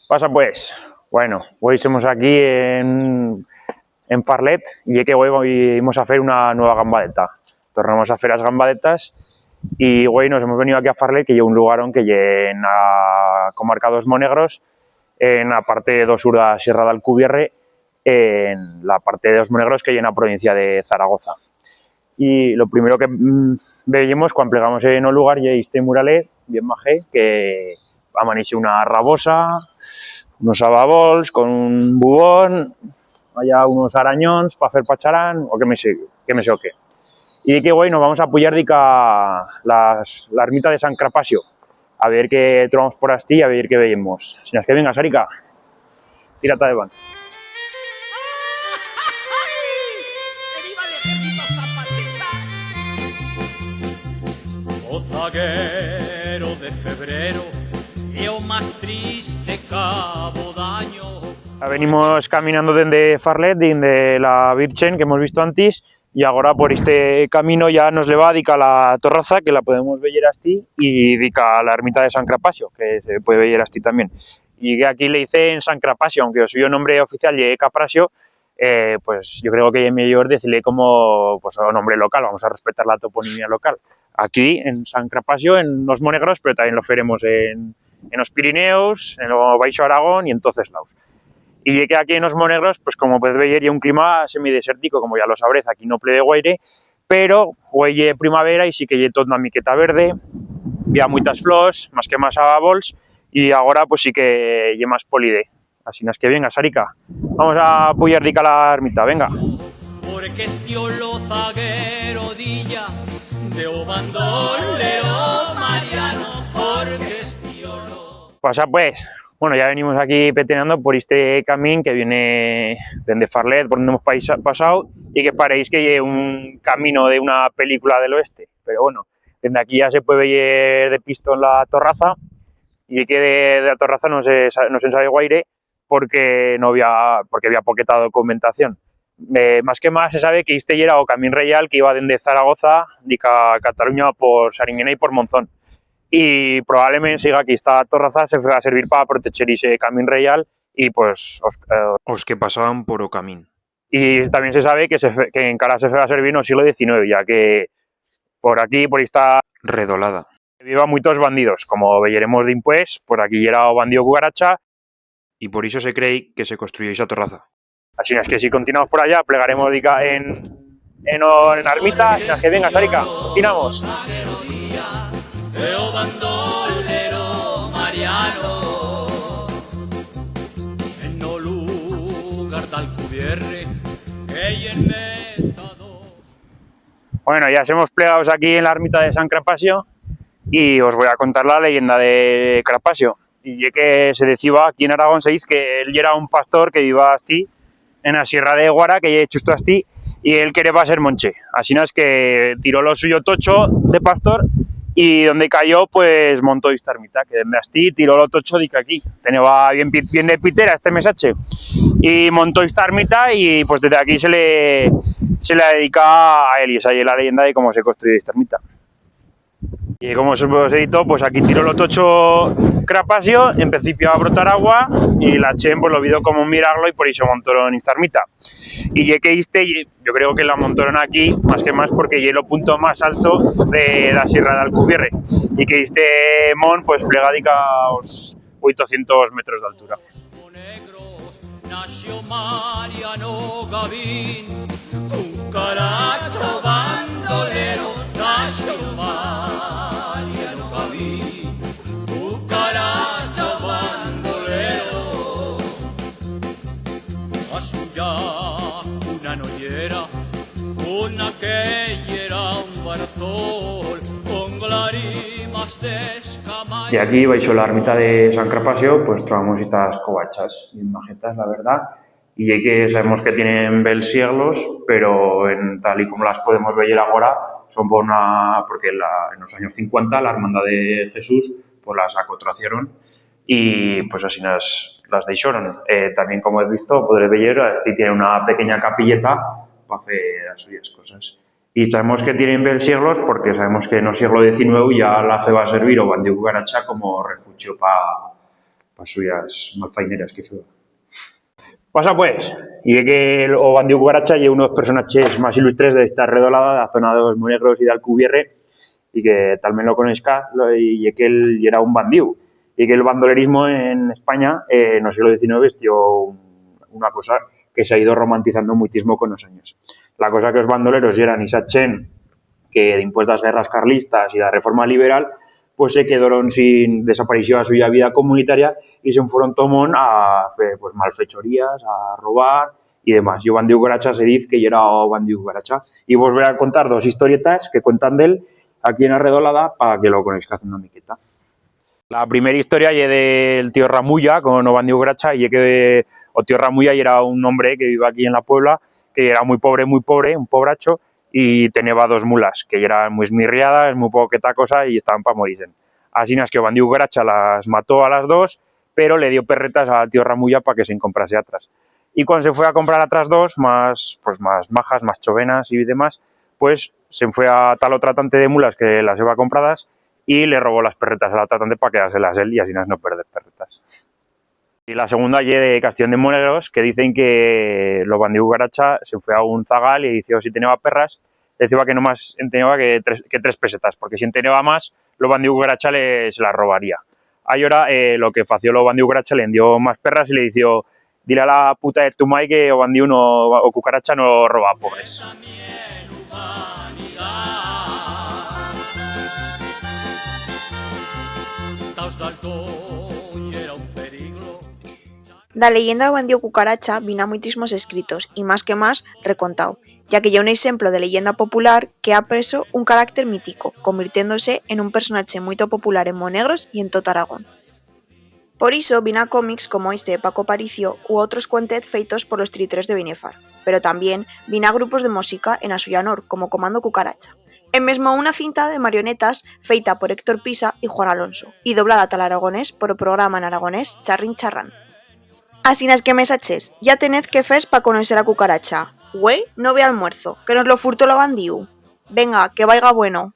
Pasa pues, bueno, hoy estamos aquí en Farlet y que hoy vamos a hacer una nueva gambadeta. Tornamos a hacer las gambadetas y hoy nos hemos venido aquí a Farlet, que es un lugar que en la comarca dos Monegros, en la parte do sur de la Sierra de Alcubierre, en la parte de dos Monegros que hay en la provincia de Zaragoza. Y lo primero que veíamos cuando plegamos en un lugar y este muralet bien majé, que amanece una rabosa, unos ababols con un bubón, allá unos arañones para hacer pacharán o que me sé o qué. Y que guay, nos vamos a apoyar de la ermita de San Crapasio, a ver qué trovamos por aquí, a ver qué veamos. Si no es que venga, Sarica, tírate de van. O zaguero de febrero é o más triste cabo daño. Venimos caminando desde Farlet, desde la Virgen que hemos visto antes, y ahora por este camino ya nos le va a dedicar la Torraza, que la podemos ver así, y dedica la ermita de San Crapasio, que se puede ver así también. Y que aquí le hice en San Crapasio, aunque el suyo nombre oficial es Caprasio, pues yo creo que es mejor decirle como pues, un nombre local, vamos a respetar la toponimia local. Aquí en San Crapasio, en los Monegros, pero también lo veremos en los Pirineos, en el Baixo Aragón y en todos lados. Y que aquí en los Monegros, pues como podéis ver, hay un clima semidesértico, como ya lo sabréis, aquí no pleve guaire, pero hoy es primavera y sí que hay toda una miqueta verde, había muchas flores, más que más ababols, y ahora pues sí que hay más polide. Así no es que venga, Sarica, vamos a apoyar a la ermita, venga. Porque estiolo zaguero dilla de o bandolero mariano, porque estiolo. Pasa pues. Bueno, ya venimos aquí peteando por este camino que viene desde Farlet, por donde hemos pasado, y que paréis que es un camino de una película del oeste. Pero bueno, desde aquí ya se puede ver de pistón la Torraza, y que de la Torraza no se sabe guaire porque había poqueta documentación. Más que más se sabe que este era o camino real que iba desde Zaragoza, de Cataluña por Sariñena y por Monzón. Y probablemente siga aquí esta Torraza se va a servir para proteger ese camino real y pues os que pasaban por o camín. Y también se sabe que en cara se va a servir en el siglo XIX, ya que por aquí, por esta redolada, vivan muchos bandidos, como veremos de impues, por aquí era o bandido cucaracha. Y por eso se cree que se construyó esa Torraza. Así es que si continuamos por allá, plegaremos en la ermita, así es que venga, Sarica, continuamos. O bandolero mariano en no lugar de Alcubierre que hay en Metado. Bueno, ya hemos plegado aquí en la ermita de San Crapasio y os voy a contar la leyenda de Crapasio. Y es que se decía aquí en Aragón, se dice que él era un pastor que vivía así en la Sierra de Guara, que ya justo así, y él quería ser monche. Así no es que tiró lo suyo tocho de pastor y donde cayó, pues montó esta ermita, que desde así tiró lo tocho de que aquí. Tenía bien de pitera este mesache. Y montó esta ermita y pues desde aquí se le dedica a él. Y esa es la leyenda de cómo se construyó esta ermita. Y como os he dicho, pues aquí tiró lo tocho Crapasio, en principio a brotar agua y la Chen pues lo vio como un milagro y por eso montaron esta ermita. Y ya que yo creo que la montaron aquí, más que más porque es el punto más alto de la Sierra de Alcubierre y que este mon pues plegadica a los 800 metros de altura. Nació Mariano Gavín, cucaracho bandolero, nació Mariano Gavín, cucaracho bandolero. A suya una noyera, una que era un barzol, con glarimas de escamalla. Y aquí, baixo la ermita de San Crapasio, pues trovamos estas covachas bien majetas, la verdad. Y es que sabemos que tienen bel siglos, pero tal y como las podemos ver ahora, son porque en los años 50 la Hermandad de Jesús pues las acotraciaron y pues así las deixaron. También, como he visto, podréis ver, así tiene una pequeña capilleta para hacer las suyas cosas. Y sabemos que tienen bel siglos porque sabemos que en el siglo XIX ya la fe va a servir o bandido cucaracha como refugio para las suyas malfaineras que fue. Pasa pues, y ve que o bandiu Cucaracha y unos personajes más ilustres de esta redolada de la zona de los Monegros y de Alcubierre, y que también lo conozca, y que él era un bandiu, y que el bandolerismo en España, en el siglo XIX, estió una cosa que se ha ido romantizando muchísimo con los años. La cosa que los bandoleros eran y sachen que después de las guerras carlistas y de la reforma liberal, pues se quedaron sin, desapareció a su vida comunitaria y se fueron tomón a hacer pues, malfechorías, a robar y demás. Yo bandiu Cucaracha se dice que era bandiu Cucaracha. Y vos voy a contar dos historietas que cuentan de él aquí en Arredolada para que lo conozcáis una miqueta. La primera historia es del tío Ramulla con o bandiu Cucaracha, y es que o tío Ramulla era un hombre que vive aquí en la Puebla, que era muy pobre, un pobracho, y tenía dos mulas, que eran muy esmirriadas, muy poqueta cosa, y estaban para morirse. Así es que bandiu Cucaracha las mató a las dos, pero le dio perretas al tío Ramulla para que se comprase atrás. Y cuando se fue a comprar atrás dos, más majas, más chovenas y demás, pues se fue a tal o tratante de mulas que las iba compradas y le robó las perretas a la tratante para quedárselas él y así no perder perretas. Y la segunda es de Castellón de Monegros, que dicen que los bandiu Cucaracha se fue a un zagal y dice, si tenía perras, decía que nomás tenía que 3 pesetas, porque si tenía más, los bandiu Cucaracha se las robaría. Ahí ahora lo que fació los bandiu Cucaracha le dio más perras y le dijo, dile a la puta de tu mai que o bandiu o Cucaracha no roba pobres. La leyenda de bandiu Cucaracha vino a muchísimos escritos y más que más recontado, ya que ya un ejemplo de leyenda popular que ha preso un carácter mítico, convirtiéndose en un personaje muy popular en Monegros y en todo Aragón. Por eso vino a cómics como este de Paco Paricio u otros cuentet feitos por los tritreros de Binefar, pero también vino a grupos de música en a suya honor, como Comando Cucaracha. En mesmo una cinta de marionetas feita por Héctor Pisa y Juan Alonso, y doblada tal aragonés por el programa en aragonés Charrin Charran. Así nas que mesaches, ya tened que fes pa conocer a Cucaracha. Güey, no ve almuerzo, que nos lo furto la bandiu. Venga, que vaiga bueno.